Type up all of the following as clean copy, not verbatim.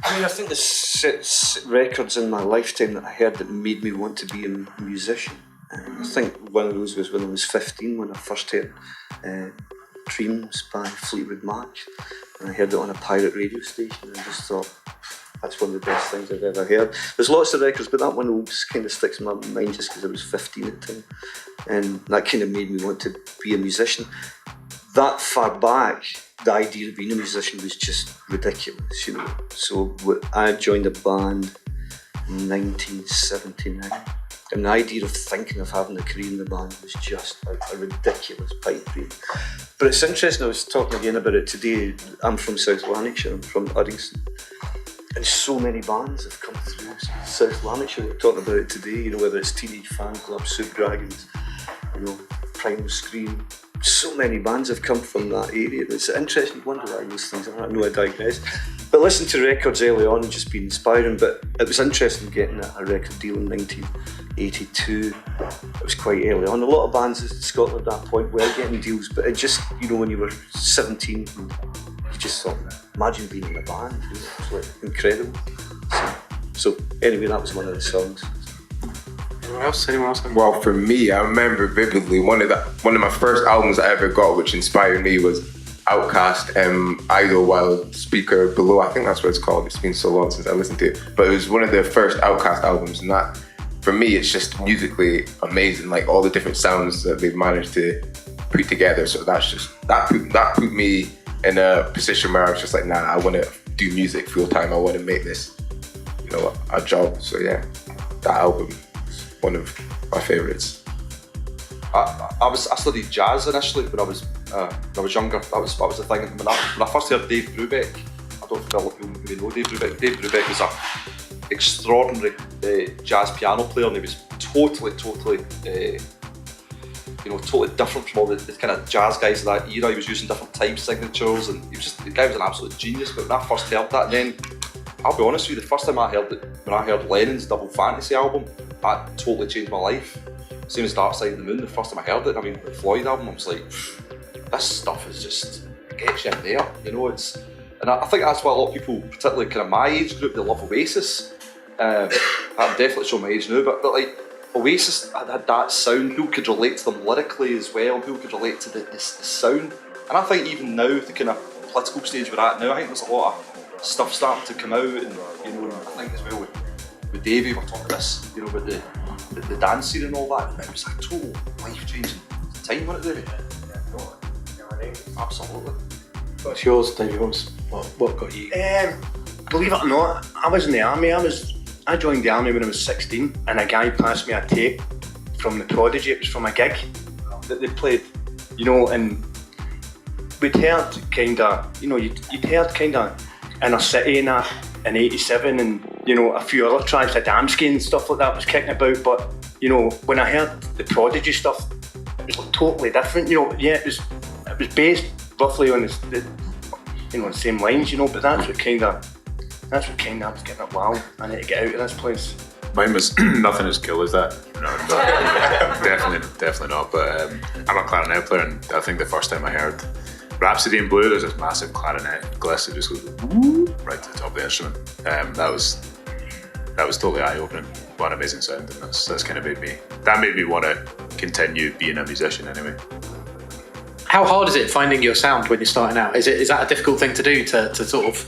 I mean, I think there's six records in my lifetime that I heard that made me want to be a musician. I think one of those was when I was 15, when I first heard Dreams by Fleetwood Mac. And I heard it on a pirate radio station and I just thought, that's one of the best things I've ever heard. There's lots of records, but that one always kind of sticks in my mind just because I was 15 at the time. And that kind of made me want to be a musician. That far back, the idea of being a musician was just ridiculous, you know. So I joined a band in 1979. And the idea of thinking of having a career in the band was just like a ridiculous pipe dream. But it's interesting, I was talking again about it today. I'm from South Lanarkshire, I'm from Uddingston. And so many bands have come through South Lanarkshire. We're talking about it today, you know, whether it's Teenage Fan Club, Soup Dragons, you know, Primal Scream. So many bands have come from that area. It's interesting, you wonder why those things are. I know I digress. But listening to records early on and just being inspiring, but it was interesting getting a record deal in 1982. It was quite early on. A lot of bands in Scotland at that point were getting deals, but it just, you know, when you were 17, you just thought, imagine being in a band. You know, it was like incredible. So anyway, that was one of the songs. Anyone else? Well, for me, I remember vividly one of my first albums I ever got, which inspired me, was Outkast, Idlewild, Speaker Below. I think that's what it's called. It's been so long since I listened to it, but it was one of the first Outkast albums, and that, for me, it's just musically amazing. Like all the different sounds that they've managed to put together. So that's just that put me in a position where I was just like, nah, I want to do music full time. I want to make this, you know, a job. So yeah, that album. One of my favourites. I studied jazz initially when I was younger. That was the thing. When I first heard Dave Brubeck, I don't think a lot of people really know Dave Brubeck. Dave Brubeck was an extraordinary jazz piano player, and he was totally different from all the kind of jazz guys of that era. He was using different time signatures, and the guy was an absolute genius. But when I first heard that, and then I'll be honest with you, the first time I heard it, when I heard Lennon's Double Fantasy album, that totally changed my life. Same as Dark Side of the Moon, the first time I heard it, I mean, the Floyd album, I was like, this stuff is just, it gets you in there, you know, and I think that's why a lot of people, particularly kind of my age group, they love Oasis. I'm definitely showing my age now, but like, Oasis had that sound, people could relate to them lyrically as well, people could relate to the sound. And I think even now, the kind of political stage we're at now, I think there's a lot of stuff starting to come out, and you know, I think as well with Davey, we're talking this, you know, with the dance scene and all that. It was a total life-changing time, wasn't it, Davey? Absolutely. What's yours, Davey? What got you? Believe it or not, I was in the army. I joined the army when I was 16, and a guy passed me a tape from the Prodigy. It was from a gig that they played, you know, and we'd heard kinda, you know, you'd heard kinda Inner City and that in 87, and you know, a few other tracks like Damsky and stuff like that was kicking about, but you know, when I heard the Prodigy stuff, it was like totally different, you know. Yeah, it was based roughly on the you know, the same lines, you know, but that's what kinda I was getting up, wow, I need to get out of this place. Mine was nothing as cool as that. No, definitely not, but I'm a clarinet player, and I think the first time I heard Rhapsody in Blue, there's this massive clarinet gliss that just goes right to the top of the instrument. That was totally eye-opening. What an amazing sound, and that's kind of made me want to continue being a musician anyway. How hard is it finding your sound when you're starting out? Is that a difficult thing to do to sort of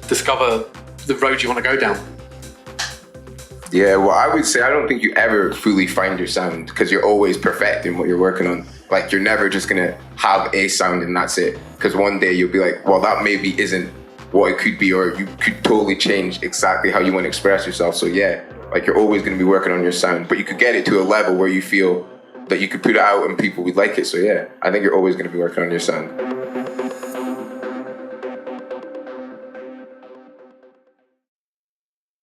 discover the road you want to go down? Yeah, well, I would say I don't think you ever fully find your sound, because you're always perfecting what you're working on. Like, you're never just gonna have a sound and that's it. Because one day you'll be like, well, that maybe isn't what it could be, or you could totally change exactly how you want to express yourself. So yeah, like, you're always gonna be working on your sound, but you could get it to a level where you feel that you could put it out and people would like it. So yeah, I think you're always gonna be working on your sound.